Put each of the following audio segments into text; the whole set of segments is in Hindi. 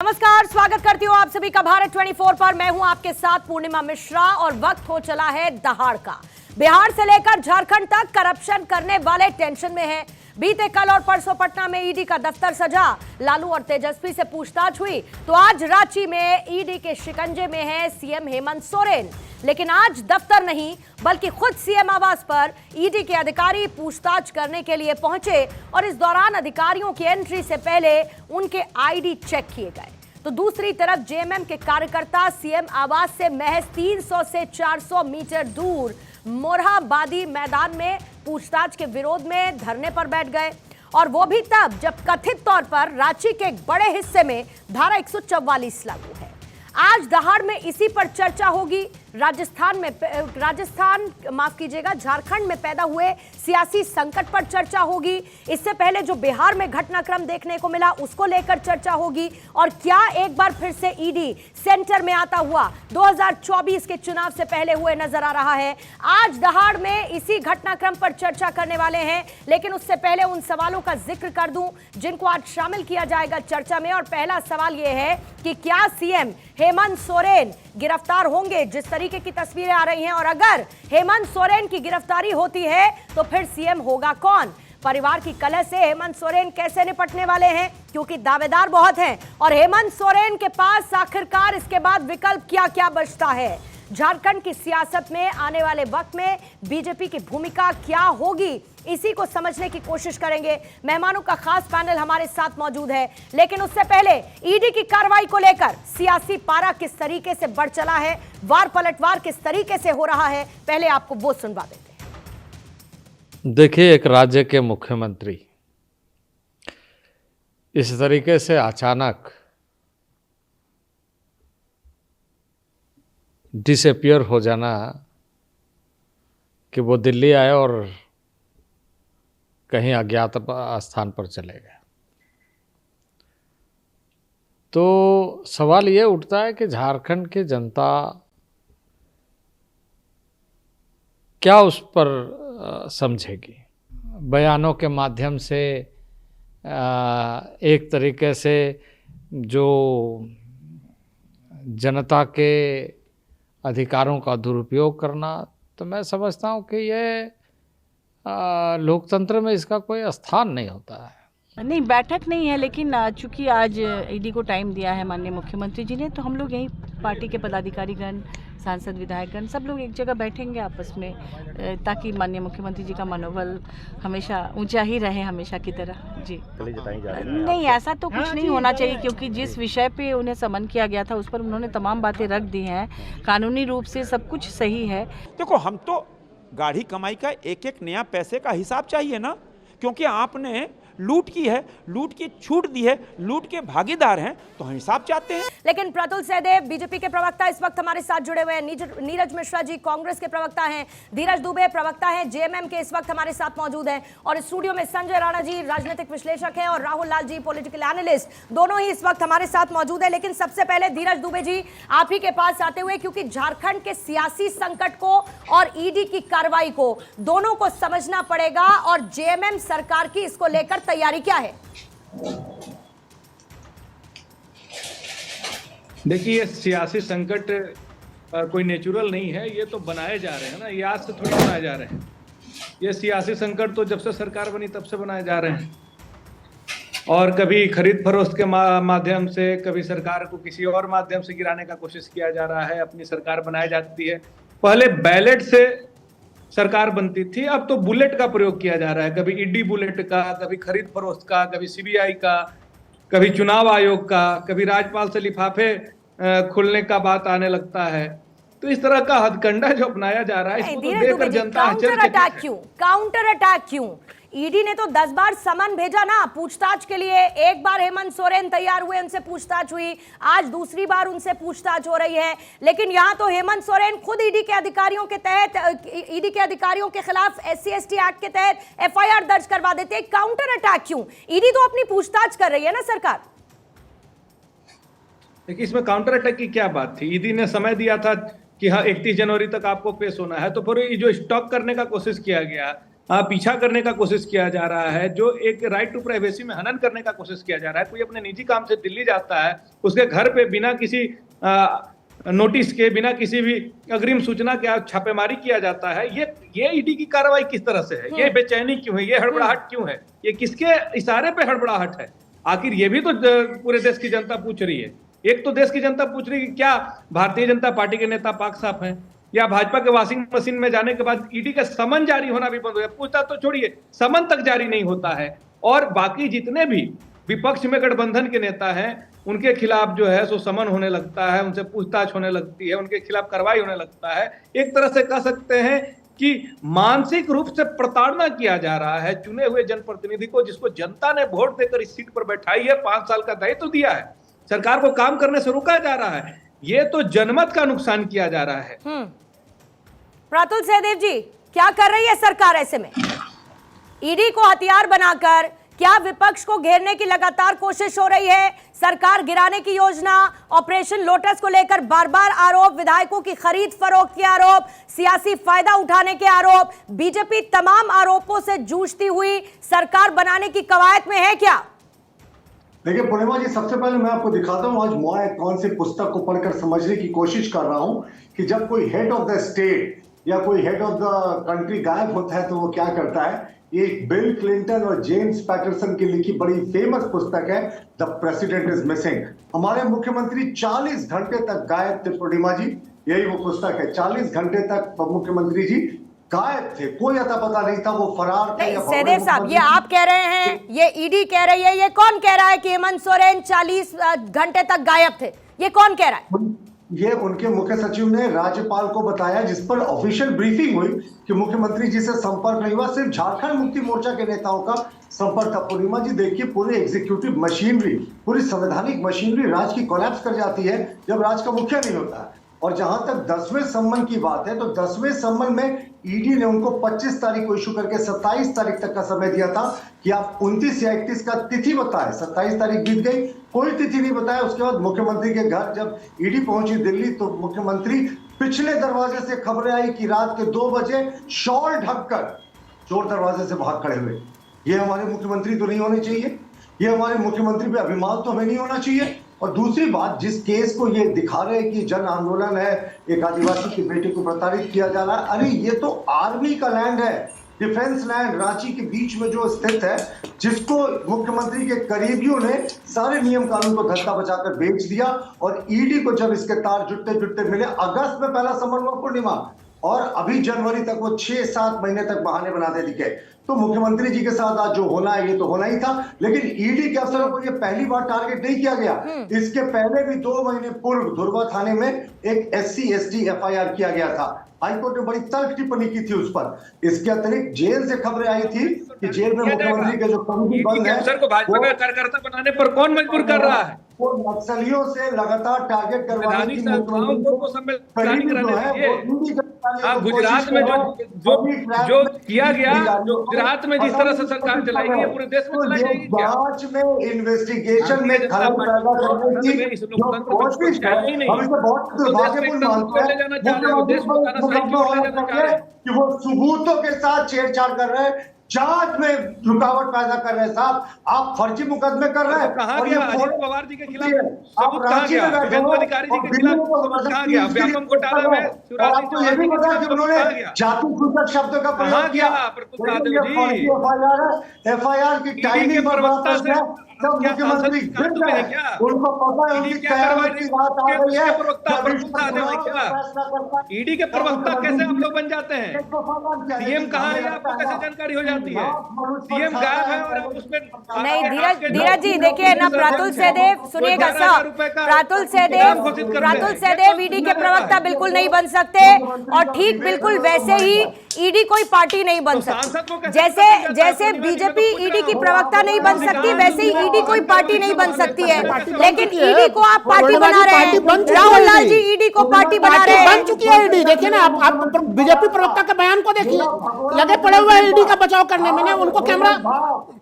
नमस्कार, स्वागत करती हूँ आप सभी का भारत 24 पर। मैं हूं आपके साथ पूर्णिमा मिश्रा और वक्त हो चला है दहाड़ का। बिहार से लेकर झारखंड तक करप्शन करने वाले टेंशन में हैं। बीते कल और परसों पटना में ईडी का दफ्तर सजा, लालू और तेजस्वी से पूछताछ हुई, तो आज रांची में ईडी के शिकंजे में है सीएम हेमंत सोरेन। लेकिन आज दफ्तर नहीं बल्कि खुद सीएम आवास पर ईडी के अधिकारी पूछताछ करने के लिए पहुंचे और इस दौरान अधिकारियों की एंट्री से पहले उनके आईडी चेक किए गए। तो दूसरी तरफ जेएमएम के कार्यकर्ता सीएम आवास से महज 300 से 400 मीटर दूर मोरहाबादी मैदान में पूछताछ के विरोध में धरने पर बैठ गए, और वो भी तब जब कथित तौर पर रांची के एक बड़े हिस्से में धारा 144 लागू है। आज दहाड़ में इसी पर चर्चा होगी। झारखंड में पैदा हुए सियासी संकट पर चर्चा होगी। इससे पहले जो बिहार में घटनाक्रम देखने को मिला उसको लेकर चर्चा होगी, और क्या एक बार फिर से ईडी सेंटर में आता हुआ 2024 के चुनाव से पहले हुए नजर आ रहा है। आज दहाड़ में इसी घटनाक्रम पर चर्चा करने वाले हैं, लेकिन उससे पहले उन सवालों का जिक्र कर दूं जिनको आज शामिल किया जाएगा चर्चा में। और पहला सवाल यह है कि क्या सीएम हेमंत सोरेन गिरफ्तार होंगे? जिस तरीके की तस्वीरें आ रही हैं, और अगर हेमंत सोरेन की गिरफ्तारी होती है तो फिर सीएम होगा कौन? परिवार की कलह से हेमंत सोरेन कैसे निपटने वाले हैं, क्योंकि दावेदार बहुत हैं, और हेमंत सोरेन के पास आखिरकार इसके बाद विकल्प क्या क्या बचता है? झारखंड की सियासत में आने वाले वक्त में बीजेपी की भूमिका क्या होगी, इसी को समझने की कोशिश करेंगे। मेहमानों का खास पैनल हमारे साथ मौजूद है, लेकिन उससे पहले ईडी की कार्रवाई को लेकर सियासी पारा किस तरीके से बढ़ चला है, वार पलटवार किस तरीके से हो रहा है, पहले आपको वो सुनवा देते हैं। देखिए, एक राज्य के मुख्यमंत्री इस तरीके से अचानक डिसअपियर हो जाना कि वो दिल्ली आए और कहीं अज्ञात स्थान पर चले गए, तो सवाल ये उठता है कि झारखंड की जनता क्या उस पर समझेगी। बयानों के माध्यम से एक तरीके से जो जनता के अधिकारों का दुरुपयोग करना, तो मैं समझता हूँ कि ये लोकतंत्र में इसका कोई स्थान नहीं होता है। नहीं, बैठक नहीं है, लेकिन चूंकि आज ईडी को टाइम दिया है माननीय मुख्यमंत्री जी ने, तो हम लोग यहीं पार्टी के पदाधिकारीगण, सांसद, विधायकगण सब लोग एक जगह बैठेंगे आपस में, ताकि माननीय मुख्यमंत्री जी का मनोबल हमेशा ऊंचा ही रहे, हमेशा की तरह। जी नहीं, ऐसा तो कुछ नहीं होना चाहिए, क्योंकि जिस विषय पे उन्हें समन किया गया था उस पर उन्होंने तमाम बातें रख दी हैं। कानूनी रूप से सब कुछ सही है। देखो, हम तो गाढ़ी कमाई का एक एक नया पैसे का हिसाब चाहिए ना, क्योंकि आपने लूट की है, लूट की छूट दी है, लूट के भागीदार हैं, तो हम हिसाब चाहते हैं। लेकिन प्रतुल सहदेव बीजेपी के प्रवक्ता इस वक्त हमारे साथ जुड़े हुए हैं। नीरज मिश्रा जी कांग्रेस के प्रवक्ता हैं, धीरज दुबे प्रवक्ता हैं जेएमएम के, इस वक्त हमारे साथ मौजूद हैं, और स्टूडियो में संजय राणा जी राजनीतिक विश्लेषक हैं और राहुल लाल जी पॉलिटिकल एनालिस्ट, दोनों ही इस वक्त हमारे साथ मौजूद है। लेकिन सबसे पहले धीरज दुबे जी, आप ही के पास आते हुए, क्योंकि झारखंड के सियासी संकट को और ईडी की कार्रवाई को दोनों को समझना पड़ेगा, और जेएमएम सरकार की इसको लेकर तैयारी क्या है? देखिए, ये सियासी संकट कोई नेचुरल नहीं है, ये तो बनाए जा रहे हैं ना, ये आज से थोड़ी बनाए जा रहे हैं। ये सियासी संकट तो जब से सरकार बनी तब से बनाए जा रहे हैं, और कभी खरीद फरोख्त के माध्यम से, कभी सरकार को किसी और माध्यम से गिराने का कोशिश किया जा रहा है, अपनी सरकार बनाई जाती है। पहले बैलेट से सरकार बनती थी, अब तो बुलेट का प्रयोग किया जा रहा है, कभी ईडी बुलेट का, कभी खरीद फरोख्त का, कभी सीबीआई का, कभी चुनाव आयोग का, कभी राज्यपाल से लिफाफे खुलने का बात आने लगता है। तो इस तरह का हथकंडा जो अपनाया जा रहा है, इसको तो देखकर जनता काउंटर अटैक क्यों? ईडी ने तो 10 बार समन भेजा ना पूछताछ के लिए। एक बार हेमंत सोरेन तैयार हुए, उनसे पूछताछ हुई, आज दूसरी बार उनसे पूछताछ हो रही है। लेकिन यहाँ तो हेमंत सोरेन खुद ईडी के अधिकारियों के तहत, ईडी के अधिकारियों के खिलाफ SC/ST एक्ट के तहत FIR दर्ज करवा देते हैं। काउंटर अटैक क्यों? ईडी तो अपनी पूछताछ कर रही है ना सरकार। देखिए, इसमें काउंटर अटैक की क्या बात थी? ईडी ने समय दिया था कि हाँ 31 जनवरी तक आपको पेश होना है, तो फिर ये जो स्टॉप करने का कोशिश किया गया पीछा करने का कोशिश किया जा रहा है, जो एक राइट टू प्राइवेसी में हनन करने का कोशिश किया जा रहा है। कोई अपने निजी काम से दिल्ली जाता है, उसके घर पे बिना किसी नोटिस के, बिना किसी भी अग्रिम सूचना के छापेमारी किया जाता है। ये ईडी की कार्रवाई किस तरह से है? ये बेचैनी क्यों है? ये हड़बड़ाहट क्यों है? ये किसके इशारे पे हड़बड़ाहट है? आखिर ये भी तो पूरे देश की जनता पूछ रही है। एक तो देश की जनता पूछ रही है कि क्या भारतीय जनता पार्टी के नेता पाक साफ हैं, या भाजपा के वॉशिंग मशीन में जाने के बाद ईडी का समन जारी होना भी बंद हो गया। पूछताछ तो छोड़िए, समन तक जारी नहीं होता है। और बाकी जितने भी विपक्ष में गठबंधन के नेता हैं, उनके खिलाफ जो है सो समन होने लगता है, उनसे पूछताछ होने लगती है, उनके खिलाफ कार्रवाई होने लगता है। एक तरह से कह सकते हैं कि मानसिक रूप से प्रताड़ना किया जा रहा है चुने हुए जनप्रतिनिधि को, जिसको जनता ने वोट देकर इस सीट पर बैठाई है, 5 साल का दायित्व दिया है, सरकार को काम करने से रोका जा रहा है। ये तो जनमत का नुकसान किया जा रहा है। प्रातुल सहदेव जी, क्या कर रही है सरकार ऐसे में? ईडी को हथियार बनाकर क्या विपक्ष को घेरने की लगातार कोशिश हो रही है? सरकार गिराने की योजना, ऑपरेशन लोटस को लेकर बार बार आरोप, विधायकों की खरीद फरोख्त के आरोप, सियासी फायदा उठाने के आरोप, बीजेपी तमाम आरोपों से जूझती हुई सरकार बनाने की कवायद में है क्या? देखिए पूर्णिमा जी, सबसे पहले मैं आपको दिखाता हूं आज मैं कौन सी पुस्तक को पढ़कर समझने की कोशिश कर रहा हूं कि जब कोई हेड ऑफ द स्टेट या कोई हेड ऑफ द कंट्री गायब होता है तो वो क्या करता है। ये बिल क्लिंटन और जेम्स पैटरसन की लिखी बड़ी फेमस पुस्तक है, द प्रेसिडेंट इज मिसिंग। हमारे मुख्यमंत्री 40 घंटे तक गायब थे पूर्णिमा जी, यही वो पुस्तक है। 40 घंटे तक मुख्यमंत्री जी गायब थे, कोई अता पता नहीं था, वो फरार थे। सहदेव साहब, ये आप कह रहे हैं, ये ईडी कह रही है, ये कौन कह रहा है कि हेमंत सोरेन 40 घंटे तक गायब थे? ये कौन कह रहा है? ये उनके मुख्य सचिव ने राज्यपाल को बताया, जिस पर ऑफिशियल ब्रीफिंग हुई कि मुख्यमंत्री जी से संपर्क नहीं हुआ, सिर्फ झारखंड मुक्ति मोर्चा के नेताओं का संपर्क था। पूर्णिमा जी देखिए, पूरी एग्जीक्यूटिव मशीनरी, पूरी संवैधानिक मशीनरी राज्य की कोलैप्स कर जाती है जब राज्य का मुखिया नहीं होता है। और जहां तक 10वें सम्मन की बात है, तो 10वें सम्मन में ईडी ने उनको 25 तारीख को इशू करके 27 तारीख तक का समय दिया था कि आप 29 या 31 का तिथि बताएं। 27 तारीख बीत गई, कोई तिथि नहीं बताया। उसके बाद मुख्यमंत्री के घर जब ईडी पहुंची दिल्ली, तो मुख्यमंत्री पिछले दरवाजे से खबरें आई कि रात के 2 बजे शॉल ढककर चोर दरवाजे से भाग खड़े हुए। ये हमारे मुख्यमंत्री तो नहीं होने चाहिए, ये हमारे मुख्यमंत्री पे अभिमान तो हमें नहीं होना चाहिए। और दूसरी बात, जिस केस को ये दिखा रहे हैं कि जन आंदोलन है, एक आदिवासी की बेटी को प्रताड़ित किया जा रहा है, अरे ये तो आर्मी का लैंड है, डिफेंस लैंड, रांची के बीच में जो स्थित है, जिसको मुख्यमंत्री के करीबियों ने सारे नियम कानून को धक्का बचाकर बेच दिया। और ईडी को जब इसके तार जुटते जुटते मिले, अगस्त में पहला समन हुआ पूर्णिमा, और अभी जनवरी तक वो 6-7 महीने तक बहाने बनाते दिखे। तो मुख्यमंत्री जी के साथ आज जो होना है ये तो होना ही था, लेकिन ईडी के अफसरों को ये पहली बार टारगेट नहीं किया गया। इसके पहले भी 2 महीने पूर्व धुरवा थाने में एक SC/ST FIR किया गया था। हाईकोर्ट ने बड़ी तल्ख टिप्पणी की थी उस पर। इसके अतिरिक्त जेल से खबरें आई थी कि जेल में मुख्यमंत्री के जो कमिटी बंद है, अफसर को भाजपा का कार्यकर्ता बनाने पर कौन मजबूर कर रहा है? वो नक्सलियों से लगातार टारगेट करवाने की गुजरात में जो किया गया, जो गुजरात में जिस तरह से सरकार चलाएगी, पूरे देश में चलाएगी। जांच में, इन्वेस्टिगेशन में खलल पैदा करने की जो कोशिश है, हम इसे बहुत दुर्भाग्यपूर्ण मानते हैं कि वो सबूतों के साथ छेड़छाड़ कर रहे हैं, जांच में रुकावट पैदा कर रहे हैं। साहब, आप फर्जी मुकदमे कर रहे हैं। कहां गया अजीत पवार जी के खिलाफ सबूत? कहां गया अधिकारी जी के खिलाफ सबूत? कहां गया व्यापम घोटाला में आपको ये भी पता है कि उन्होंने जाति सूचक शब्द का प्रयोग किया? FIR की टाइमिंग पर बात है, जब मुख्यमंत्री गिर गए, उनको पता है उनकी कार्रवाई की बात आ रही है। ईडी के प्रवक्ता कैसे हम लोग बन जाते हैं? सीएम कहाँ है, आपको कैसे जानकारी हो जाती है? सीएम गायब है और आप उसमें नहीं। धीरज जी देखिए ना, प्रातुल सहदेव सुनिएगा साहब, प्रातुल सहदेव ईडी के प्रवक्ता बिल्कुल नहीं बन सकते, और ठीक बिल्कुल वैसे ही ईडी कोई पार्टी नहीं बन सकती। जैसे बीजेपी ईडी की प्रवक्ता नहीं बन सकती, वैसे ही ईडी कोई पार्टी नहीं बन सकती है। लेकिन ईडी को आप पार्टी बना रहे हैं, राहुल लाल जी ईडी को पार्टी बना रहे हैं। बन चुकी है ईडी। देखिए ना, आप बीजेपी प्रवक्ता के बयान को देखिए, लगे पड़े हुए ईडी का बचाव करने में। उनको कैमरा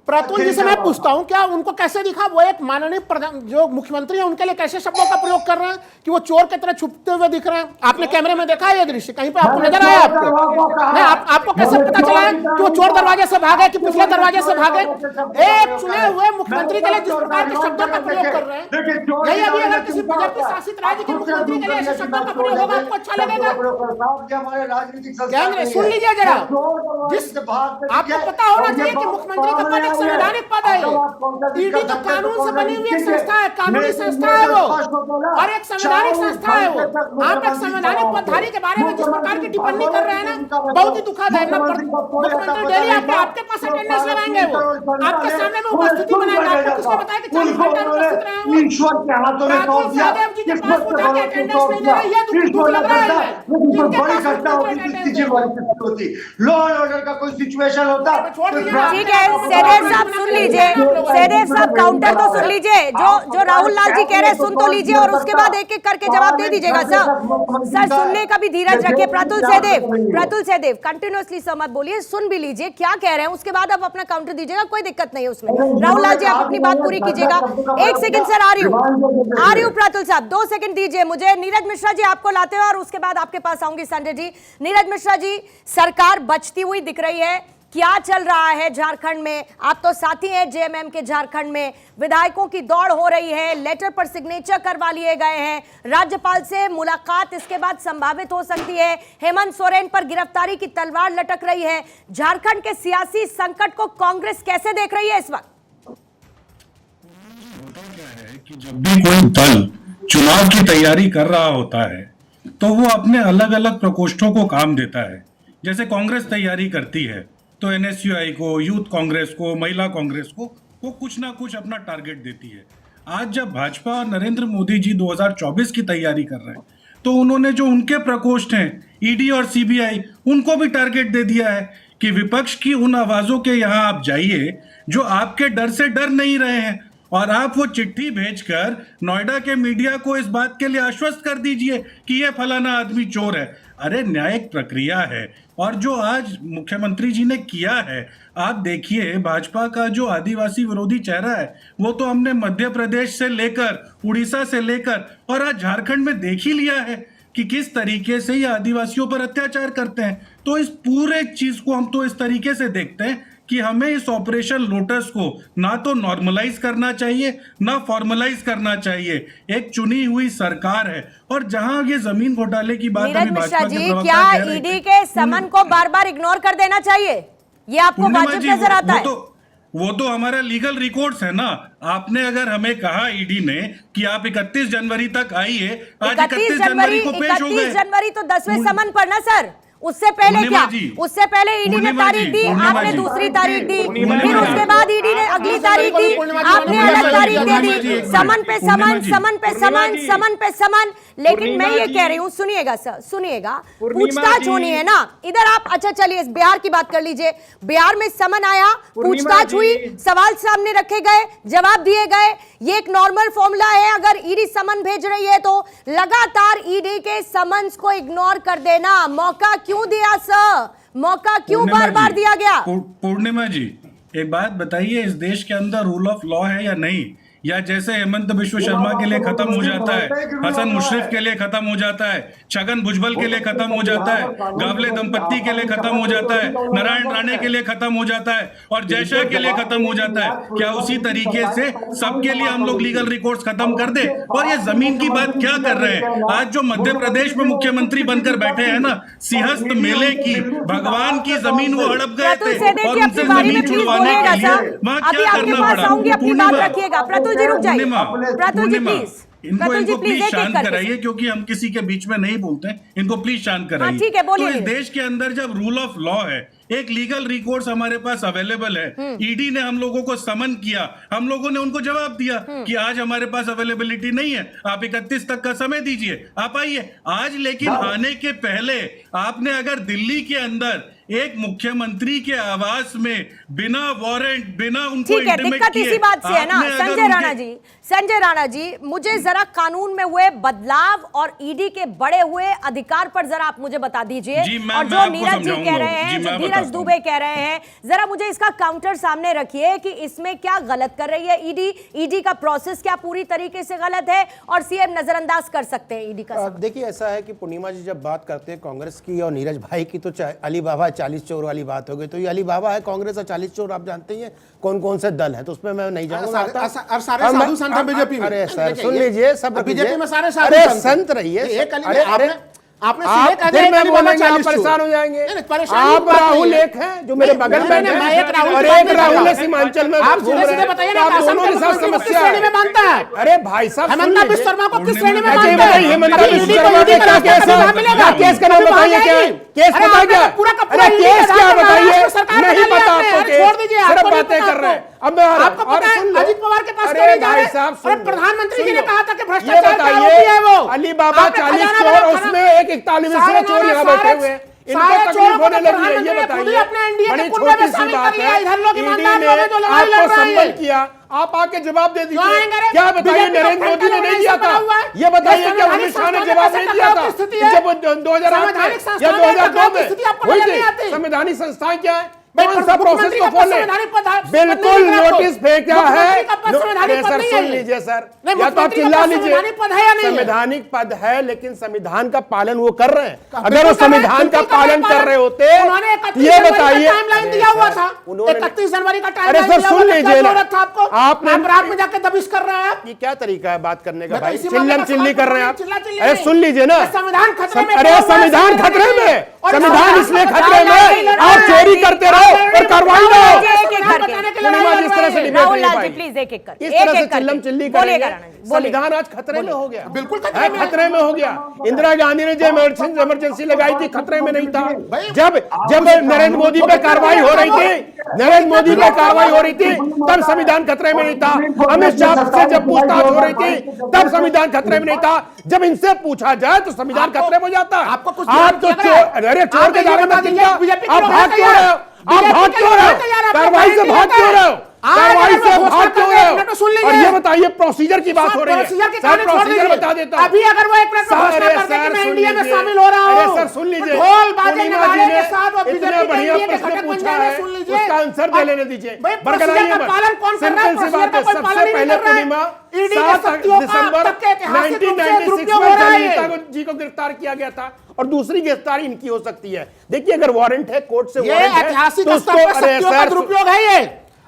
प्रतुल जी से मैं पूछता हूं, क्या उनको कैसे दिखा? वो एक माननीय जो मुख्यमंत्री है उनके लिए कैसे शब्दों का प्रयोग कर रहे हैं कि वो चोर की तरह छुपते हुए दिख रहे हैं? आपने कैमरे में देखा है ये दृश्य? कहीं पे आपको नजर आया? नहीं, आपको कैसे पता चला है कि वो चोर दरवाजे से भागे कि पिछले दरवाजे से भागे? एक चुने हुए मुख्यमंत्री के लिए जिस प्रकार के शब्दों का प्रयोग कर रहे हैं, नहीं अभी अगर किसी बीजेपी शासित राज्य के मुख्यमंत्री के लिए ऐसे शब्दों का प्रयोग होगा, आपको अच्छा लगेगा? सुन लीजिए जरा, आपको पता होना चाहिए कि मुख्यमंत्री का पद एक संवैधानिक पद है। ईडी तो कानून से बनी हुई एक संस्था है, कानूनी संस्था है वो, और एक संवैधानिक संस्था है वो। आप एक संवैधानिक पदधारी के बारे में जिस प्रकार की टिप्पणी कर रहे हैं ना, बहुत ही दुखद है। मुख्यमंत्री डेली आपके पास अटेंडेंस लगाएंगे, वो आपके सामने में उपस्थिति बनाएंगे। आपको किसने बताया कि 40 घंटे उपस्थित रहे हैं? ईश्वर के हाथों में तोड़ दिया। जी के पास वो जाके अटेंडेंस नहीं दे रहे, ये दुख लग रहा है। बड़ी घटना होती, लॉ एंड ऑर्डर का कोई सिचुएशन होता। ठीक है सहदेव साहब, सुन लीजिए। सहदेव साहब काउंटर तो सुन लीजिए, जो राहुल लाल जी कह रहे हैं सुन तो लीजिए, और उसके बाद एक एक करके जवाब दे दीजिएगा। सर सुनने का भी धीरज रखिए। प्रतुल सहदेव कंटिन्यूअसली सर मत बोलिए, सुन भी लीजिए क्या कह रहे हैं, उसके बाद आप अपना काउंटर दीजिएगा, कोई दिक्कत नहीं है उसमें। राहुल लाल जी आप अपनी बात पूरी कीजिएगा। एक सेकंड सर, आ रही हूँ प्रतुल साहब, 2 सेकंड दीजिए मुझे। नीरज मिश्रा जी आपको लाते हुए और उसके बाद आपके पास आऊंगी संजय जी। नीरज मिश्रा जी, सरकार बचती हुई दिख रही है, क्या चल रहा है झारखंड में? आप तो साथी हैं जेएमएम के झारखंड में, विधायकों की दौड़ हो रही है, लेटर पर सिग्नेचर करवा लिए गए हैं, राज्यपाल से मुलाकात इसके बाद संभावित हो सकती है, हेमंत सोरेन पर गिरफ्तारी की तलवार लटक रही है। झारखंड के सियासी संकट को कांग्रेस कैसे देख रही है इस वक्त? कि जब भी कोई दल चुनाव की तैयारी कर रहा होता है तो वो अपने अलग अलग प्रकोष्ठों को काम देता है। जैसे कांग्रेस तैयारी करती है तो एनएसयूआई को, यूथ कांग्रेस को, महिला कांग्रेस को वो कुछ ना कुछ अपना टारगेट देती है। आज जब भाजपा नरेंद्र मोदी जी 2024 की तैयारी कर रहे हैं तो उन्होंने जो उनके प्रकोष्ठ हैं ईडी और सीबीआई, उनको भी टारगेट दे दिया है कि विपक्ष की उन आवाजों के यहाँ आप जाइए जो आपके डर से डर नहीं रहे हैं, और आप वो चिट्ठी भेजकर नोएडा के मीडिया को इस बात के लिए आश्वस्त कर दीजिए कि ये फलाना आदमी चोर है। अरे न्यायिक प्रक्रिया है। और जो आज मुख्यमंत्री जी ने किया है, आप देखिए भाजपा का जो आदिवासी विरोधी चेहरा है वो तो हमने मध्य प्रदेश से लेकर उड़ीसा से लेकर और आज झारखंड में देख ही लिया है कि किस तरीके से ये आदिवासियों पर अत्याचार करते हैं। तो इस पूरे चीज को हम तो इस तरीके से देखते हैं कि हमें इस ऑपरेशन लोटस को ना तो नॉर्मलाइज करना चाहिए ना फॉर्मलाइज करना चाहिए। एक चुनी हुई सरकार है और जहां ये जमीन घोटाले की बात नीरज मिश्रा जी, क्या ईडी के समन को बार बार इग्नोर कर देना चाहिए? ये आपको वाजिब नजर आता है? वो तो हमारा लीगल रिकॉर्ड्स है ना। आपने अगर हमें कहा ईडी ने कि आप 31 जनवरी तक आइए, आज 31 जनवरी को पेश हो गए। 31 जनवरी तो 10वें समन पर ना सर, उससे पहले क्या? उससे पहले ईडी ने तारीख दी, आपने दूसरी तारीख दी, फिर उसके बाद ईडी ने अगली तारीख दी, आपने अलग तारीख दे दी। समन पे समन, समन पे समन, समन पे समन। लेकिन मैं ये कह रही हूँ, सुनिएगा सर, सुनिएगा, पूछताछ होनी है ना इधर। आप अच्छा चलिए बिहार की बात कर लीजिए। बिहार में समन आया, पूछताछ हुई, सवाल सामने रखे गए, जवाब दिए गए। ये एक नॉर्मल फॉर्मूला है, अगर ईडी समन भेज रही है तो लगातार ईडी के समन्स को इग्नोर कर देना। मौका क्यों दिया सर? मौका क्यों बार बार दिया गया? पूर्णिमा जी, एक बात बताइए, इस देश के अंदर रूल ऑफ लॉ है या नहीं? या जैसे हेमंत बिश्व शर्मा के लिए खत्म हो जाता है, हसन मुशर्रफ के लिए खत्म हो जाता है, छगन भुजबल के लिए खत्म हो जाता है, गावले दंपत्ति के लिए खत्म हो जाता है, नारायण राणे के लिए खत्म हो जाता है और जयशाह के लिए खत्म हो जाता है, क्या उसी तरीके से सबके लिए हम लोग लीगल रिकॉर्ड्स खत्म कर दे? और ये जमीन की बात क्या कर रहे हैं? आज जो मध्य प्रदेश में मुख्यमंत्री बनकर बैठे हैं ना, सिंहस्थ मेले की, भगवान की जमीन वो हड़प गए थे और उनसे जमीन छुड़वाने के लिए वहां क्या करना पड़ा? प्रतुल जी रुक जाइए, प्रतुल जी प्लीज, इनको प्लीज शांत कराइए, क्योंकि हम किसी के बीच में नहीं बोलते हैं। इनको प्लीज शांत कराइए। ठीक है, बोलिए। तो इस देश के अंदर जब रूल ऑफ लॉ है, एक लीगल रिकॉर्ड्स हमारे पास अवेलेबल है, ईडी ने हम लोगों को समन किया, हम लोगों ने उनको जवाब दिया कि आज हमारे पास अवेलेबिलिटी नहीं है, आप 31 तक का समय दीजिए, आप आइए आज। लेकिन आने के पहले आपने अगर दिल्ली के अंदर एक मुख्यमंत्री के आवास में बिना वारंट, बिना उनको ठीक है, इंटीमेट दिक्कत किए, इसी बात से है ना आपने अगर संजय राणा जी, मुझे जरा कानून में हुए बदलाव और ईडी के बढ़े हुए अधिकार पर जरा आप मुझे बता दीजिए। और जो नीरज जी कह रहे हैं, जो धीरज दुबे कह रहे हैं, जरा मुझे इसका काउंटर सामने रखिए कि इसमें क्या गलत कर रही है ईडी का प्रोसेस क्या पूरी तरीके से गलत है और सीएम नजरअंदाज कर सकते हैं ईडी का? देखिए, ऐसा है कि पूर्णिमा जी जब बात करते हैं कांग्रेस की और नीरज भाई की, तो अली बाबा 40 चोर वाली बात हो गई। तो ये अली बाबा है कांग्रेस और 40 चोर आप जानते ही हैं कौन कौन से दल है, तो उसमें मैं नहीं जाऊंगा। सारे साधु संत बीजेपी में। अरे सर सुन लीजिए, सब बीजेपी में सारे साधु संत रहिए। अरे आपने फिर मैं बोलेंगे आप परेशान हो जाएंगे। आप राहुल एक हैं जो मेरे बगल में है और एक राहुल है सीमांचल में। आप सीधे बताइए ना, आप दोनों के साथ समस्या श्रेणी में मानता है? अरे भाई साहब, हेमंता बिस्वा शर्मा को किस श्रेणी में मानता है? हेमंता बिस्वा शर्मा का क्या केस है? केस का नाम बताइए, क्या केस बताइए? अरे केस क्या बताइए? नहीं पता आपको केस, छोड़ दीजिए, सिर्फ बातें कर रहे हैं। अब आपको पता है अजित पवार के पास क्यों नहीं जा रहे? प्रधानमंत्री जी ने कहा था कि भ्रष्टाचार का आरोपी है वो अली बाबा 40 चोर, उसमें एक 41वां चोर यहाँ बैठे हुए हैं। इनको तकलीफ होने लगी है, ये बताइए। बड़ी छोटी सी बात है, ईडी ने आपको संबल किया, आप आके जवाब दे दीजिए। क्या बताइए, नरेंद्र मोदी ने नहीं दिया था? ये बताइए, क्या अमित शाह ने जवाब नहीं दिया था जब 2008 में या 2002 में हुई थी? संवैधानिक संस्थाएं क्या है? कौन सा प्रोसेस को फॉलो? बिल्कुल नोटिस फेंका है। सर सुन लीजिए सर, या तो आप चिल्ला लीजिए। संवैधानिक पद है, लेकिन संविधान का पालन वो कर रहे हैं। अगर वो संविधान का पालन कर रहे होते, ये बताइए। उन्होंने 31 जनवरी का टाइम, अरे सर सुन लीजिए ना, आपने रात में जाकर दबिश कर रहे हैं। ये क्या तरीका है बात करने का भाई? चिल्लम चिल्ली कर रहे हैं आप। अरे सुन लीजिए ना, संविधान खतरे में। अरे संविधान खतरे में, संविधान इसलिए खतरे में आप चोरी करते रहो और कार्रवाई ना हो। इस तरह से राहुल लाल जी प्लीज एक एक कर, इस तरह से चिल्लम चिल्ली करेंगे, संविधान आज खतरे में हो गया। बिल्कुल खतरे में हो गया। इंदिरा गांधी ने जो इमरजेंसी लगाई थी, खतरे में नहीं था। जब नरेंद्र मोदी पे कार्रवाई हो रही थी, नरेंद्र मोदी पे कार्रवाई हो रही थी, तब संविधान खतरे में नहीं था। अमित शाह से जब पूछताछ हो रही थी, तब संविधान खतरे में नहीं था। जब इनसे पूछा जाए तो संविधान खतरे में हो जाता है। आपको कुछ आप तो चोर के दावे में चिंता, आप भाग क्यों रहे हो? आप भाग क्यों रहे हो? कार्रवाई से भाग क्यों रहे हो? कार्रवाई से भाग क्यों रहे हो? और ये बताइए, प्रोसीजर की बात हो रही है, सर प्रोसीजर बता देता हूं। अभी अगर वो एक मिनट में घोषणा कर दे कि मैं एनडीए में शामिल हो रहा हूं। अरे सर सुन लीजिए, पूर्णिमा जी ने इतना बढ़िया प्रश्न पूछा है, उसका आंसर दे लेने दीजिए। बरकरार पालन कौन कर रहा है? सबसे पहले पूर्णिमा 7 दिसंबर 1996 जी को गिरफ्तार किया गया था, और दूसरी गिरफ्तारी इनकी हो सकती है। देखिए, अगर वारंट है, कोर्ट से वारंट है, ऐतिहासिक दुरुपयोग है। ये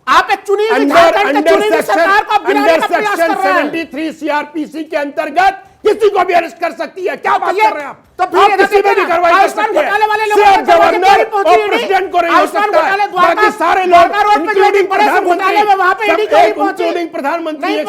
आप एक चुनी हुई सरकार को अंडर सेक्शन 73 सीआरपीसी के अंतर्गत किसी को भी अरेस्ट कर सकती है। क्या बात कर रहे हैं आप? तो फिर किसी में भी कार्रवाई कर सकते हैं। सिर्फ गवर्नर और प्रेसिडेंट को नहीं हो सकता है, बाकी सारे लोग इंक्लूडिंग प्रधानमंत्री ये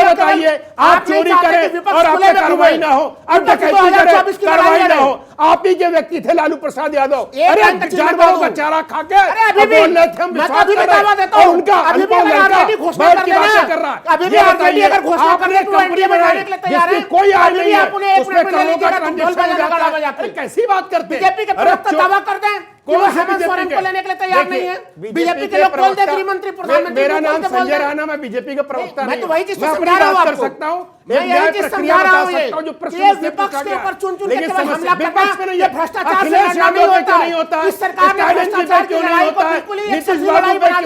बताइए, आप चोरी करें और आप पे कार्रवाई ना हो, अब डकैती करें कार्रवाई ना हो। आप ही के व्यक्ति थे लालू प्रसाद यादव। अरे जानवरों का चारा खा के बोल रहे थे हम विश्वास कर रहे हैं, और उनका अनुभव लड़का बैठ की बातें कर रहा है। ये बताइए, आपने कंपनी बनाई जिसकी कोई आय नहीं है, उसमें करोड़ों का ट्रांजैक्शन जाता है। कैसी बात करते हैं? बीजेपी के प्रवक्ता दावा करते हैं कि वो हेमंत सोरेन को लेने के लिए तैयार नहीं है। बीजेपी के लोग बोलते हैं, गृह मंत्री प्रधानमंत्री। मेरा नाम संजय राणा, मैं बीजेपी का प्रवक्ता नहीं। मैं तो वही चीज समझा रहा हूं, कर सकता हूं, मैं यही चीज समझा रहा हूं। जो प्रश्न विपक्ष के ऊपर चुन-चुन के हमला करना, ये भ्रष्टाचार से लड़ना नहीं होता। इस सरकार ने भ्रष्टाचार की लड़ाई को बिल्कुल ही एक लड़ाई बना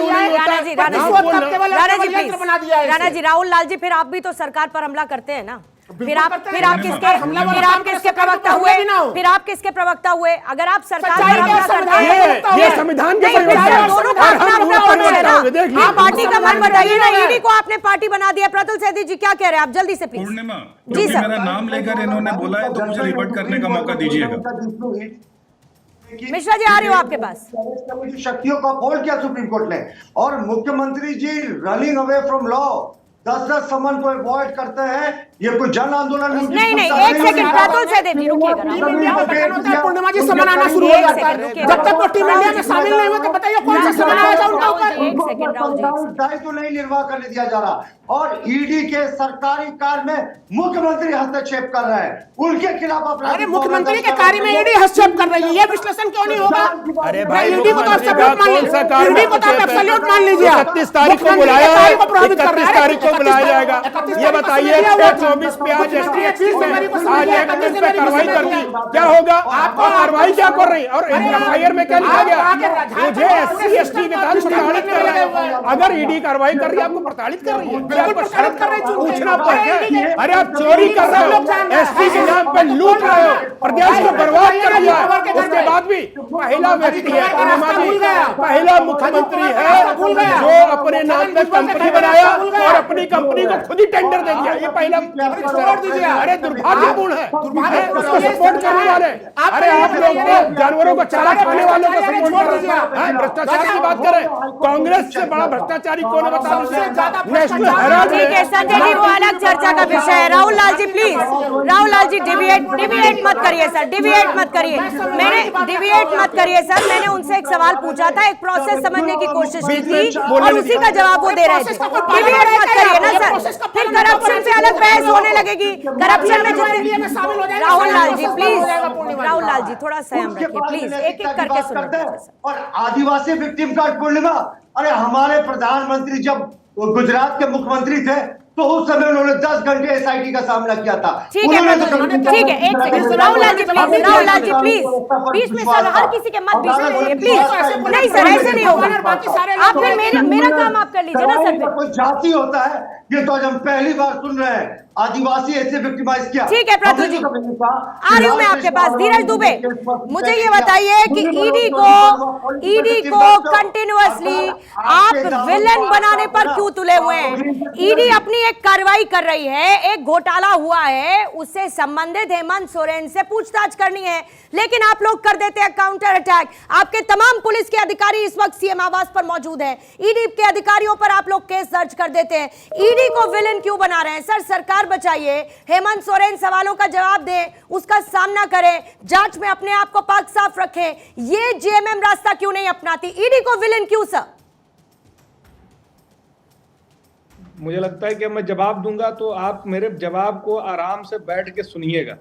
दिया है। राणा जी, राहुल लाल जी, फिर आप भी तो सरकार पर हमला करते हैं ना? फिर आप किसके प्रवक्ता हुए? फिर आप किसके प्रवक्ता हुए? अगर आप सरकार ये संविधान के आप पार्टी का मन बताइए ना। ईडी को आपने पार्टी बना दिया। प्रतुल सेठी जी क्या कह रहे हैं आप? जल्दी से प्लीज। पूर्णिमा, जी सर, मेरा नाम लेकर इन्होंने बोला है तो मुझे रिवर्ट करने का मौका दीजिएगा। मिश्रा जी, आ रही हो आपके पास। शक्तियों का अपोल्ड किया सुप्रीम कोर्ट ने, और मुख्यमंत्री जी रनिंग अवे फ्रॉम लॉ, 10-10 समन को अवॉइड करते हैं। ये कोई जन आंदोलन नहीं नहीं, एक सेकंड प्रतुल सहदेव जी रुकिएगा। टीम इंडिया को बताना होता है, पूर्णिमा जी समन आना शुरू हो जाता है। जब तक वो टीम इंडिया में शामिल नहीं हुए तो बताइए कौन सा समन आएगा उनका ऊपर। एक सेकंड राहुल जी, दायित्व नहीं निर्वाह करने दिया जा रहा और ईडी के सरकारी कार्य में मुख्यमंत्री हस्तक्षेप कर रहे हैं, उनके खिलाफ अपराध। अरे मुख्यमंत्री के कार्य में ईडी हस्तक्षेप कर रही है, ये विश्लेषण क्यों नहीं होगा? अरे भाई, ईडी को तो आप सैल्यूट मान लीजिए, ईडी को तो आप सैल्यूट मान लीजिए। 31 तारीख को बुलाया है, 31 तारीख को बुलाया जाएगा। ये बताइए 24 पे आज STXC में आज 31 पे कार्रवाई कर दी, क्या होगा? आपको कार्रवाई क्या कर रही? और FIR में क्या लिखा गया? मुझे SC ST के तहत प्रताड़ित कर रहे हैं। अगर ईडी कार्रवाई कर रही है, आपको प्रताड़ित कर रही है, पूछना पड़ेगा। अरे आप चोरी कर रहे हो, ST के नाम पे लूट रहे हो, प्रदेश को बर्बाद कर दिया। उसके बाद भी पहला व्यक्ति है, पहला मुख्यमंत्री है जो अपने नाम पे कंपनी बनाया और अपनी कंपनी को खुद ही टेंडर दे दिया। ये पहला छोड़ दीजिए। अरे दुर्भाग्यपूर्ण है, उसको सपोर्ट करने वाले। अरे आप लोग तो जानवरों को चारा खाने वालों को सपोर्ट कर रहे हैं। भ्रष्टाचार की बात करें, कांग्रेस से बड़ा भ्रष्टाचारी कौन है बता दीजिए? National Herald. ठीक है संजय जी, वो अलग चर्चा का विषय है। राहुल लाल जी प्लीज, राहुल लाल जी डिविएट मत करिए सर, डिविएट मत करिए। डिविएट मत करिए सर, मैंने उनसे एक सवाल पूछा था, एक प्रोसेस समझने की कोशिश की थी और उसी का जवाब वो दे रहे थे। डिविएट मत करिए ना सर, फिर करप्शन से अलग बहस होने लगेगी। करप्शन में जितने राहुल लाल जी प्लीज, राहुल लाल जी थोड़ा संयम रखिए प्लीज, एक एक करके सुनिए। और आदिवासी विक्टिम कार्ड पूर्णिमा, अरे हमारे प्रधानमंत्री जब गुजरात के मुख्यमंत्री थे तो उस समय उन्होंने 10 घंटे SIT का सामना किया था। ठीक है, एक second Rahul Lal ji please, Rahul Lal ji please, बीच में सर हर किसी के मत बीच में बोलिए प्लीज। नहीं सर, ऐसे नहीं होगा। आप फिर मेरा काम आप कर लीजिए ना सर। कोई जाति होता है, ये तो आज हम पहली बार सुन रहे हैं। आदिवासी ऐसे विक्टिमाइज किया। ठीक है प्रतुल जी, आ रही हूँ मैं आपके पास। धीरज दुबे, मुझे ये बताइए कि ईडी को कंटिन्यूअसली आप विलन बनाने पर क्यों तुले हुए हैं? ईडी अपनी एक कार्रवाई कर रही है, एक घोटाला हुआ है, उससे संबंधित हेमंत सोरेन से पूछताछ करनी है, लेकिन आप लोग कर देते हैं काउंटर अटैक। आपके तमाम पुलिस के अधिकारी इस वक्त सीएम आवास पर मौजूद हैं, ईडी के अधिकारियों पर आप लोग केस दर्ज कर देते हैं। ईडी को विलन क्यों बना रहे हैं? सर सरकार बचाइए, हेमंत सोरेन सवालों का जवाब दें, उसका सामना करें, जांच में अपने आप को पाक साफ रखें। ये जेएमएम रास्ता क्यों नहीं अपनाती? ईडी को विलन क्यों सर? मुझे लगता है कि मैं जवाब दूंगा तो आप मेरे जवाब को आराम से बैठ के सुनिएगा।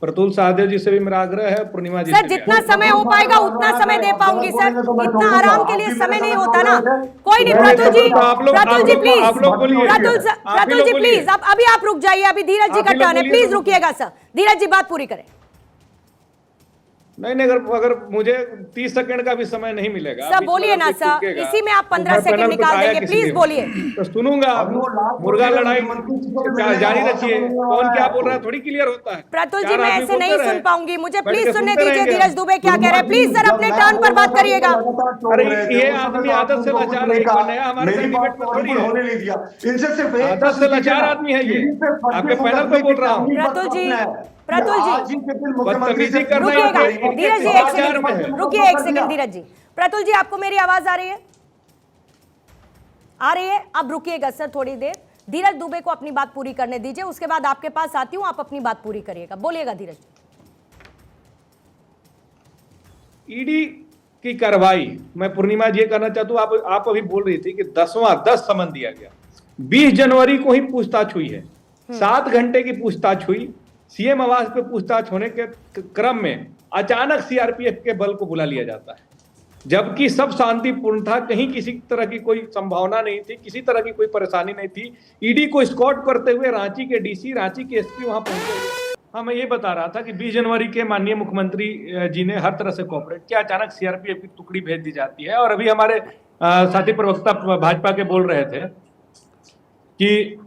प्रतुल सहदेव जी से भी मेरा आग्रह है, पूर्णिमा जी सर जितना समय हो पाएगा उतना समय दे पाऊंगी सर, इतना आराम के लिए समय नहीं होता ना। कोई नहीं प्रतुल जी, प्रतुल जी प्लीज, प्रतुल जी प्लीज, अब अभी आप रुक जाइए, अभी धीरज जी का टर्न है, प्लीज रुकिएगा सर, धीरज जी बात पूरी करें। नहीं, अगर मुझे 30 सेकंड का भी समय नहीं मिलेगा सर बोलिए ना सर, इसी में आप 15 सेकंड निकाल देंगे, प्लीज बोलिए। तो सुनूंगा, मुर्गा लड़ाई जारी रखिए। कौन क्या बोल रहा है थोड़ी क्लियर होता है। प्रतुल जी मैं ऐसे नहीं सुन पाऊंगी, मुझे प्लीज सुनने दीजिए धीरज दुबे क्या कह रहे हैं। प्लीज सर अपने टर्न पर बात करिएगा। अरे ये आदमी आदत से लाचार है, हमारे डिबेट में थोड़ी है, इनसे सिर्फ आदत से लाचार आदमी है ये। आपके पैनल पे बोल रहा हूँ। प्रतुल जी बदतमीजी कर रहे रुकिएगा हैं। धीरज जी, एक सेकंड रुकिए, एक सेकंड धीरज जी। प्रतुल जी आपको मेरी आवाज आ रही है? आ रही है? अब रुकिएगा सर थोड़ी देर, धीरज दुबे को अपनी बात पूरी करने दीजिए, उसके बाद आपके पास आती हूं, आप अपनी बात पूरी करिएगा। बोलिएगा धीरज। ईडी की कार्रवाई मैं पूर्णिमा जी करना चाहता हूं। आप अभी बोल रही थी कि 10 समन दिया गया, 20 जनवरी को ही पूछताछ हुई है, 7 घंटे की पूछताछ हुई। सीएम आवास पे पूछताछ होने के क्रम में अचानक सीआरपीएफ के बल को बुला लिया जाता है, जबकि सब शांतिपूर्ण था, कहीं किसी तरह की कोई संभावना नहीं थी, किसी तरह की कोई परेशानी नहीं थी। ईडी को स्कॉट करते हुए रांची के डीसी, रांची के एसपी वहां पहुंचे। हाँ, मैं ये बता रहा था कि 20 जनवरी के माननीय मुख्यमंत्री जी ने हर तरह से कोऑपरेट किया, अचानक सीआरपीएफ की टुकड़ी भेज दी जाती है। और अभी हमारे साथी प्रवक्ता भाजपा के बोल रहे थे कि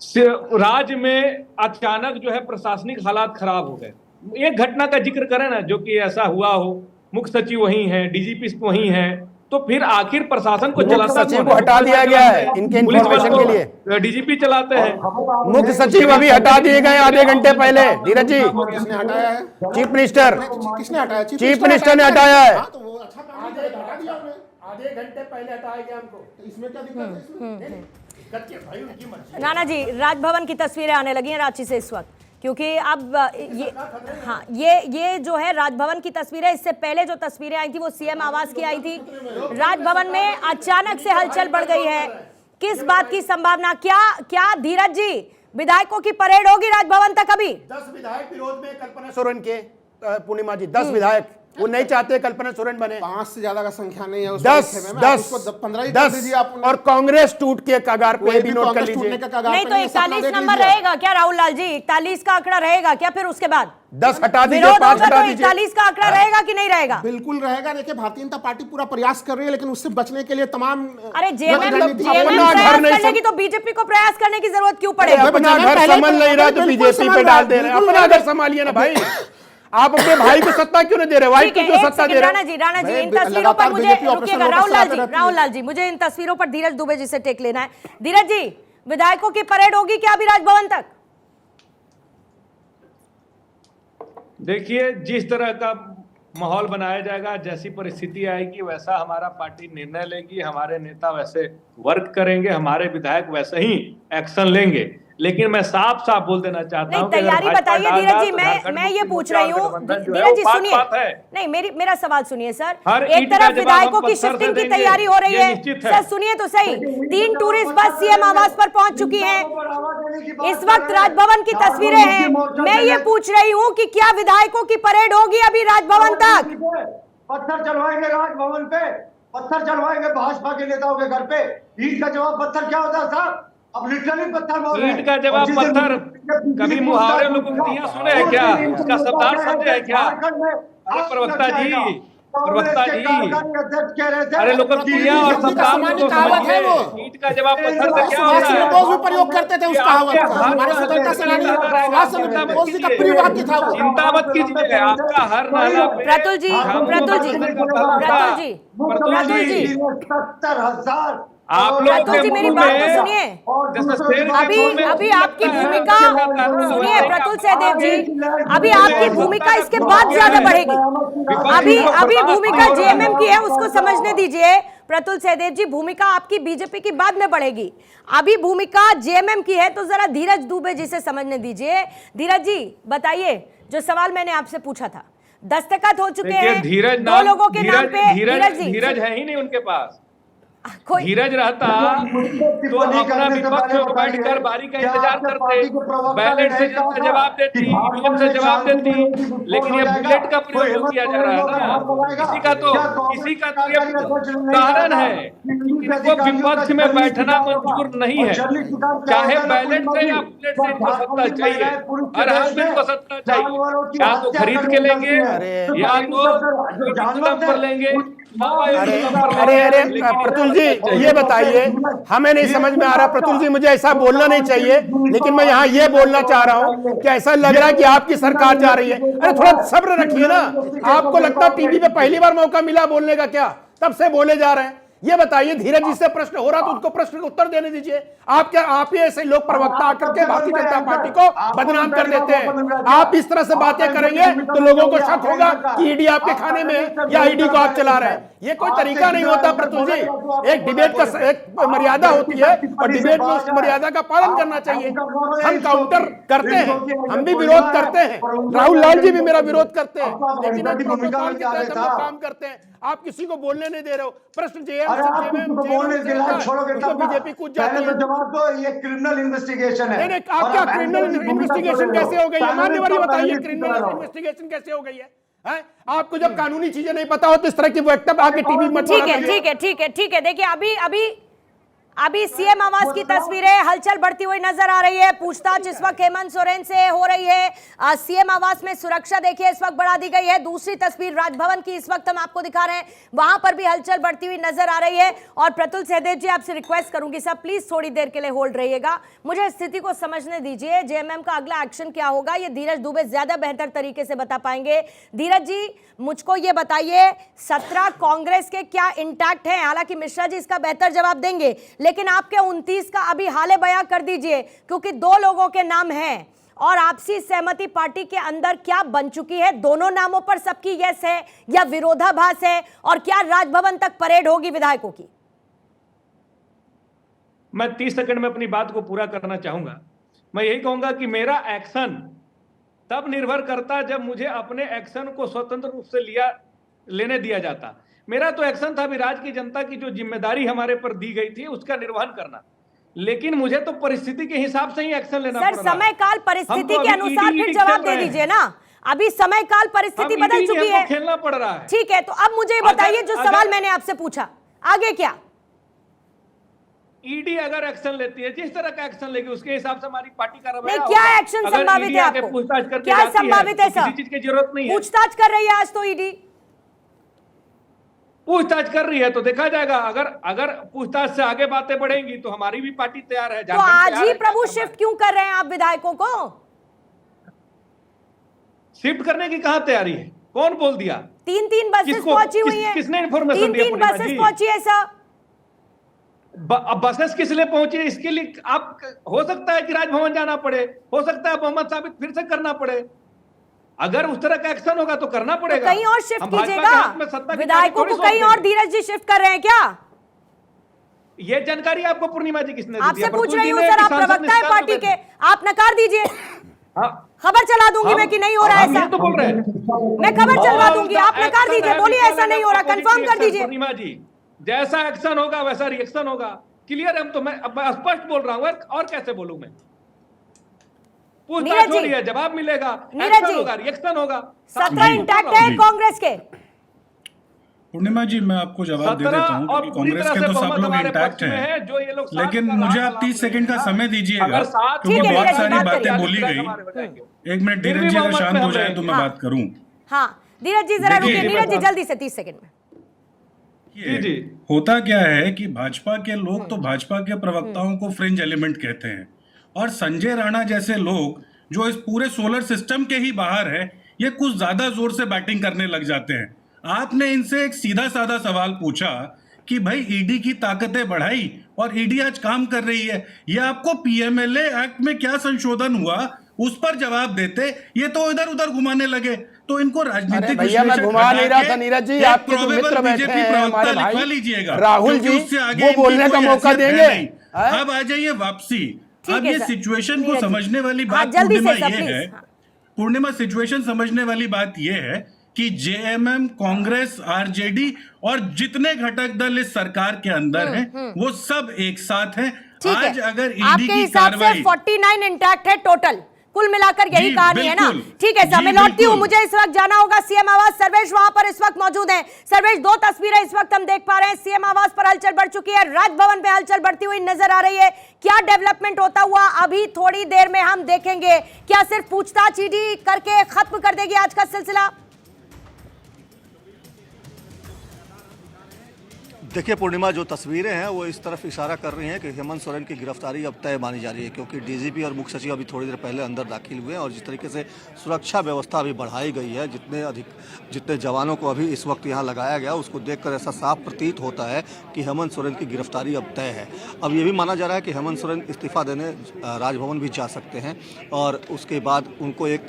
राज्य में अचानक जो है प्रशासनिक हालात खराब हो गए। एक घटना का जिक्र करें ना, जो कि ऐसा हुआ हो, मुख्य सचिव वही हैं, डीजीपी वही हैं, तो फिर आखिर प्रशासन को चलाता सचिव को हटा दिया गया है इनके इन्फॉर्मेशन के लिए, डीजीपी चलाते हैं। मुख्य सचिव अभी हटा दिए गए आधे घंटे पहले। धीरज जी, किसने हटाया है? चीफ मिनिस्टर, किसने हटाया? चीफ मिनिस्टर ने हटाया है। तो वो अच्छा काम हटा दिया आपने, आधे घंटे पहले हटाया गया हमको, इसमें क्या दिक्कत है? राणा जी, राजभवन की तस्वीरें आने लगी हैं रांची से इस वक्त, क्योंकि अब ये जो है राजभवन की तस्वीरें, इससे पहले जो तस्वीरें आई थी वो सीएम आवास की आई थी। राजभवन में अचानक से हलचल बढ़ गई है, किस बात की संभावना, क्या धीरज जी विधायकों की परेड होगी राजभवन तक? अभी 10 विधायक विरोध में कल्पना सोरेन के, पूर्णिमा जी 10 विधायक वो नहीं चाहते कल्पना सोरेन बने। 5 से ज्यादा का संख्या नहीं है उस 10 15 ही कर दीजिए आप। और कांग्रेस टूट के कगार पे भी नोट कर लीजिए। नहीं तो 41 नंबर रहेगा क्या राहुल लाल जी? 41 का आंकड़ा रहेगा क्या फिर उसके बाद? 10 हटा दीजिए, विरोध 5 होगा हटा तो दीजिए। 41 का आंकड़ा रहेगा कि नहीं रहेगा? बिल्कुल रहेगा। देखिए भारतीय जनता पार्टी पूरा प्रयास कर रही है, लेकिन उससे बचने के लिए तमाम अरे जेएमएम अपना घर नहीं प्रयास करने की तो बीजेपी को प्रयास करने की जरूरत क्यों पड़ेगी? अपना घर संभाल नहीं रहा तो बीजेपी पे डाल दे रहे हैं। अपना घर संभालिए ना भाई, आप अपने भाई को सत्ता क्यों नहीं दे रहे? वाइफ को क्यों सत्ता दे रहे? राणा जी इन तस्वीरों पर मुझे रुकिएगा, राहुल लाल जी मुझे इन तस्वीरों पर धीरज दुबे जी से टेक लेना है। धीरज जी, विधायकों की परेड होगी क्या अभी राजभवन तक? देखिए, जिस तरह का माहौल बनाया जाएगा, जैसी परिस्थिति आएगी वैसा हमारा पार्टी निर्णय लेगी, हमारे नेता वैसे वर्क करेंगे, हमारे विधायक वैसे ही एक्शन लेंगे। लेकिन मैं साफ साफ बोल देना चाहता हूं, तैयारी बताइए धीरज जी। मैं ये पूछ रही हूँ, धीरज जी सुनिए, नहीं मेरा सवाल सुनिए सर। एक तरफ विधायकों की शिफ्टिंग की तैयारी हो रही है सर, सुनिए तो सही। 3 टूरिस्ट बस सीएम आवास पर पहुंच चुकी हैं, इस वक्त राजभवन की तस्वीरें हैं। मैं ये पूछ रही हूँ कि क्या विधायकों की परेड होगी अभी राजभवन तक? पत्थर चलवाएंगे राजभवन पे, पत्थर चलवाएंगे भाजपा के नेताओं के घर पे। ईट का जवाब पत्थर क्या होता है साहब? अब लिटरली पत्थर बोल रहे हैं। ईट का जवाब पत्थर, कभी मुहावरे लोगों को दिया सुने हैं क्या? उसका शब्दार्थ समझे है क्या? अरे प्रवक्ता जी, अरे लोग दिया और शब्दार्थ को समझिए। ईट का जवाब पत्थर से क्या होता है? बोस भी प्रयोग करते थे उस कहावत का। हमारे स्वतंत्रता सेनानी बोस जी का प्रिय वाक्य था वो। चिंता मत कीजिए, आपका हर नाला पे प्रतुल जी 70,000 आप लोग प्रतुल जी मेरी बात तो सुनिए। अभी आपकी भूमिका सुनिए प्रतुल सहदेव जी, अभी आपकी भूमिका इसके बाद ज्यादा बढ़ेगी। अभी भूमिका जेएमएम की है, उसको समझने दीजिए। प्रतुल सहदेव जी, भूमिका आपकी बीजेपी की बाद में बढ़ेगी, अभी भूमिका जेएमएम की है, तो जरा धीरज दुबे जी से समझने दीजिए। धीरज जी बताइए, जो सवाल मैंने आपसे पूछा था, दस्तखत हो चुके हैं दो लोगों के नाम पे। धीरज है ही नहीं उनके पास। धीरज रहता तो अपना विपक्ष बैठकर बारी का इंतजार करते, बैलेट से जवाब देती, ईवीएम से जवाब देती। लेकिन ये बुलेट का प्रयोग किया जा रहा है ना, किसी का तो ये उदाहरण है कि विपक्ष में बैठना मंजूर नहीं है, चाहे बैलेट से या बुलेट से इनको सत्ता चाहिए, हर हाल में इनको सत्ता चाहिए। या तो खरीद के लेंगे या तो पर लेंगे। अरे प्रतुल जी ये बताइए, हमें नहीं समझ में आ रहा प्रतुल जी, मुझे ऐसा बोलना नहीं चाहिए, लेकिन मैं यहाँ ये बोलना चाह रहा हूँ कि ऐसा लग रहा है कि आपकी सरकार जा रही है। अरे थोड़ा सब्र रखिए ना, आपको लगता है टीवी पे पहली बार मौका मिला बोलने का क्या? तब से बोले जा रहे हैं। ये बताइए, धीरज जी से प्रश्न हो रहा तो उनको प्रश्न का उत्तर देने दीजिए। आप क्या, आप ही ऐसे लोग प्रवक्ता आकर के भारतीय जनता पार्टी को बदनाम कर देते हैं। आप इस तरह से बातें करेंगे तो लोगों को शक होगा कि ईडी आपके खाने में है या ईडी को आप चला रहे हैं। ये कोई तरीका नहीं होता प्रतुल जी। एक डिबेट का एक मर्यादा होती है और डिबेट में उस मर्यादा का पालन करना चाहिए। हम काउंटर करते हैं, हम भी विरोध करते हैं, राहुल लाल जी भी मेरा विरोध करते हैं, लेकिन हम प्रोटोकॉल के तहत हम काम करते हैं। आप किसी को बोलने नहीं दे रहे हो। प्रश्न बीजेपी कूद जाती है। जवाब दो, ये क्रिमिनल इन्वेस्टिगेशन है। नहीं, आप क्या क्रिमिनल इन्वेस्टिगेशन कैसे हो गई है? मान्यवर बताइए, क्रिमिनल इन्वेस्टिगेशन कैसे हो गई है? आपको जब कानूनी चीजें नहीं पता हो तो इस तरह की वक्तव्य आके टीवी में ठीक है। देखिए अभी सीएम आवास की तस्वीरें, हलचल बढ़ती हुई नजर आ रही है। पूछताछ इस वक्त हेमंत सोरेन से हो रही है। सीएम आवास में सुरक्षा देखिए इस वक्त बढ़ा दी गई है। दूसरी तस्वीर राजभवन की इस वक्त हम आपको दिखा रहे हैं, वहां पर भी हलचल बढ़ती हुई नजर आ रही है। और प्रतुल सहदेव जी, आपसे रिक्वेस्ट करूंगी सर, प्लीज थोड़ी देर के लिए होल्ड रहिएगा, मुझे स्थिति को समझने दीजिए। जेएमएम का अगला एक्शन क्या होगा ये धीरज दुबे ज्यादा बेहतर तरीके से बता पाएंगे। धीरज जी मुझको ये बताइए, 17 कांग्रेस के क्या इंटैक्ट हैं? हालांकि मिश्रा जी इसका बेहतर जवाब देंगे, लेकिन आपके 29 का अभी हाले बयां कर दीजिए, क्योंकि 2 लोगों के नाम हैं और आपसी सहमति पार्टी के अंदर क्या बन चुकी है? दोनों नामों पर सबकी यस है या विरोधाभास है? और क्या राजभवन तक परेड होगी विधायकों की? मैं 30 सेकंड में अपनी बात को पूरा करना चाहूंगा। मैं यही कहूंगा कि मेरा एक्शन तब निर्भर करता जब मुझे अपने एक्शन को स्वतंत्र रूप से लेने दिया जाता। मेरा तो एक्शन था भी राज्य की जनता की जो जिम्मेदारी हमारे पर दी गई थी उसका निर्वहन करना, लेकिन मुझे तो परिस्थिति के हिसाब से ही एक्शन लेना पड़ रहा है। सर, समय काल परिस्थिति के अनुसार फिर जवाब दे दीजिए ना। अभी समय काल परिस्थिति बदल चुकी है, खेलना पड़ रहा है। ठीक है, तो अब मुझे बताइए जो सवाल मैंने आपसे पूछा, आगे क्या? ईडी अगर एक्शन लेती है, जिस तरह का एक्शन लेगी उसके हिसाब से हमारी पार्टी का रवैया नहीं, क्या एक्शन संभावित है आपको? क्या संभावित है सर? किसी चीज की जरूरत नहीं है। पूछताछ कर रही है आज तो ईडी, पूछताछ कर रही है तो देखा जाएगा। अगर पूछताछ से आगे बातें बढ़ेंगी तो हमारी भी पार्टी तैयार है। तो आज ही प्रभु शिफ्ट क्यों कर रहे हैं आप विधायकों को? शिफ्ट करने की कहां तैयारी है? कौन बोल दिया? 3 बसेस पहुंची हुई हैं। किसने इन्फॉर्मेशन दी? 3 बसेस पहुंची है सर। अब बसेस किस लिए पहुंची है? इसके लिए आप हो सकता है कि राजभवन जाना पड़े, हो सकता है मोहम्मद साबित फिर से करना पड़े। अगर उस तरह का एक्शन होगा तो करना पड़ेगा। तो कहीं और शिफ्ट कीजिएगा। विधायकों को कहीं और धीरज जी शिफ्ट कर रहे हैं क्या? ये जानकारी आपको पूर्णिमा जी किसने दी? आपसे पूछ रही हूँ सर, आप प्रवक्ता है पार्टी के, आप नकार दीजिए। खबर चला दूंगी मैं कि नहीं हो रहा ऐसा। तो बोल रहे हैं मैं खबर चलवा दूंगी, आप नकार दीजिए, बोलिए ऐसा नहीं हो रहा, कंफर्म कर दीजिए। पूर्णिमा जी, जैसा एक्शन होगा वैसा रिएक्शन होगा। क्लियर है? हम तो मैं स्पष्ट बोल रहा हूँ, और कैसे बोलूं मैं? पूछताछ हो रही है, जवाब मिलेगा, एक्शन होगा, रिएक्शन होगा। 17 इंटैक्ट है कांग्रेस के। पूर्णिमा जी, मैं आपको जवाब दे देता हूँ क्योंकि कांग्रेस के तो सब लोग इंटैक्ट हैं, लेकिन मुझे आप 30 सेकंड का समय दीजिएगा क्योंकि बहुत सारी बातें बोली गई। 1 मिनट, धीरज जी अगर शांत हो जाए तो मैं बात करूं। हाँ धीरज जी जरा रुकिए, नीरज जी जल्दी से 30 सेकंड में। जी, होता क्या है कि भाजपा के लोग तो भाजपा के प्रवक्ताओं को फ्रिंज एलिमेंट कहते हैं, और संजय राणा जैसे लोग जो इस पूरे सोलर सिस्टम के ही बाहर है, ये कुछ ज्यादा जोर से बैटिंग करने लग जाते हैं। आपने इनसे एक सीधा साधा सवाल पूछा कि भाई ईडी की ताकतें बढ़ाई और ईडी आज काम कर रही है, ये आपको पीएमएलए एक्ट में क्या संशोधन हुआ उस पर जवाब देते, ये तो इधर उधर घुमाने लगे। तो इनको राजनीतिक भैया मैं घुमा नहीं रहा था नीरज जी, आपके जो मित्र बैठे हैं हमारे भाई राहुल जी, वो बोलने का मौका देंगे। अब आ जाइए वापसी। अब ये सिचुएशन को समझने वाली बात पूर्णिमा ये है, पूर्णिमा सिचुएशन समझने वाली बात ये है कि जेएमएम, कांग्रेस, आरजेडी और जितने घटक दल इस सरकार के अंदर हैं वो सब एक साथ हैं। आज अगर ईडी की कार्रवाई 49 इंटैक्ट है टोटल, कुल मिलाकर यही कहानी है ना। ठीक है सर, मैं लौटती हूँ, मुझे इस वक्त जाना होगा सीएम आवास। सर्वेश वहां पर इस वक्त मौजूद हैं। सर्वेश, 2 तस्वीरें इस वक्त हम देख पा रहे हैं। सीएम आवास पर हलचल बढ़ चुकी है, राजभवन में हलचल बढ़ती हुई नजर आ रही है। क्या डेवलपमेंट होता हुआ अभी थोड़ी देर में हम देखेंगे। क्या सिर्फ पूछताछ ईडी करके खत्म कर देगी आज का सिलसिला? देखिए पूर्णिमा, जो तस्वीरें हैं वो इस तरफ इशारा कर रही हैं कि हेमंत सोरेन की गिरफ्तारी अब तय मानी जा रही है, क्योंकि डीजीपी और मुख्य सचिव अभी थोड़ी देर पहले अंदर दाखिल हुए हैं और जिस तरीके से सुरक्षा व्यवस्था अभी बढ़ाई गई है, जितने जवानों को अभी इस वक्त यहाँ लगाया गया, उसको देखकर ऐसा साफ प्रतीत होता है कि हेमंत सोरेन की गिरफ्तारी अब तय है। अब ये भी माना जा रहा है कि हेमंत सोरेन इस्तीफा देने राजभवन भी जा सकते हैं और उसके बाद उनको एक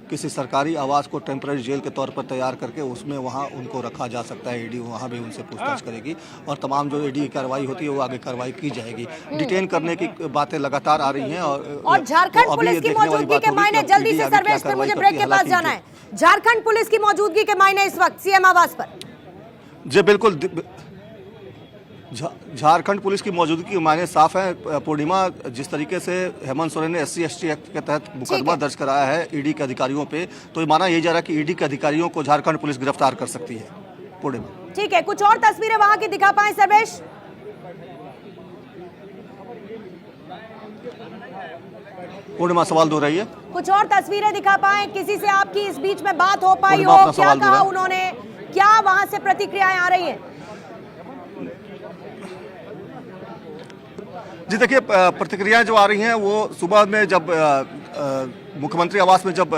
किसी सरकारी आवास को टेम्पररी जेल के तौर पर तैयार करके उसमें वहाँ उनको रखा जा सकता है। ईडी वहाँ भी उनसे पूछताछ करेगी और तमाम जो ईडी की कार्रवाई होती है वो आगे कार्रवाई की जाएगी। डिटेन करने की बातें लगातार आ रही हैं और झारखंड पुलिस की मौजूदगी के मायने, जल्दी से सर्वेश पर मुझे ब्रेक के पास जाना है। झारखंड पुलिस की मौजूदगी के मायने इस वक्त सीएम आवास पर। जी बिल्कुल, झारखंड पुलिस की मौजूदगी के मायने साफ है पूर्णिमा। जिस तरीके से हेमंत सोरेन ने SC/ST एक्ट के तहत मुकदमा दर्ज कराया है ईडी के अधिकारियों पे, तो माना यही जा रहा है कि ईडी के अधिकारियों को झारखंड पुलिस गिरफ्तार कर सकती है। पूर्णिमा ठीक है, कुछ और तस्वीरें वहां की दिखा पाए सर्वेश? पूर्णिमा सवाल दो रही है, कुछ और तस्वीरें दिखा पाए, किसी से आपकी इस बीच में बात हो पाई हो, क्या कहा उन्होंने, क्या वहां से प्रतिक्रियाएं आ रही हैं? जी देखिए, प्रतिक्रियाएं जो आ रही हैं वो सुबह में जब मुख्यमंत्री आवास में जब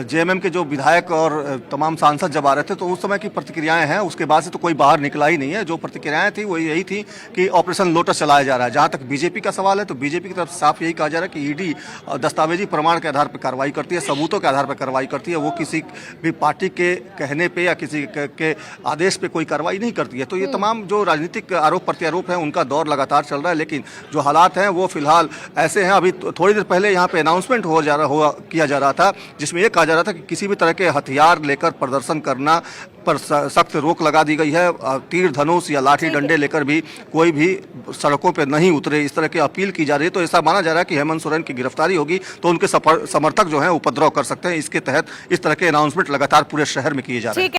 जेएमएम के जो विधायक और तमाम सांसद जब आ रहे थे तो उस समय की प्रतिक्रियाएं हैं, उसके बाद से तो कोई बाहर निकला ही नहीं है। जो प्रतिक्रियाएं थी वो यही थी कि ऑपरेशन लोटस चलाया जा रहा है। जहां तक बीजेपी का सवाल है तो बीजेपी की तरफ साफ यही कहा जा रहा है कि ईडी दस्तावेजी प्रमाण के आधार पर कार्रवाई करती है, सबूतों के आधार पर कार्रवाई करती है, वो किसी भी पार्टी के कहने पे या किसी के आदेश पे कोई कार्रवाई नहीं करती है। तो ये तमाम जो राजनीतिक आरोप प्रत्यारोप है उनका दौर लगातार चल रहा है, लेकिन जो हालात हैं वो फिलहाल ऐसे हैं। अभी थोड़ी देर पहले यहाँ पे अनाउंसमेंट किया जा रहा था जिसमें यह कहा जा रहा था कि किसी भी तरह के हथियार लेकर प्रदर्शन करना पर सख्त रोक लगा दी गई है। तीर धनुष या लाठी डंडे लेकर भी कोई भी सड़कों पर नहीं उतरे, इस तरह की अपील की जा रही है। तो ऐसा माना जा रहा है कि हेमंत सोरेन की गिरफ्तारी होगी तो उनके समर्थक जो हैं उपद्रव कर सकते हैं। इसके तहत इस तरह के अनाउंसमेंट लगातार पूरे शहर में किए जा रहे हैं।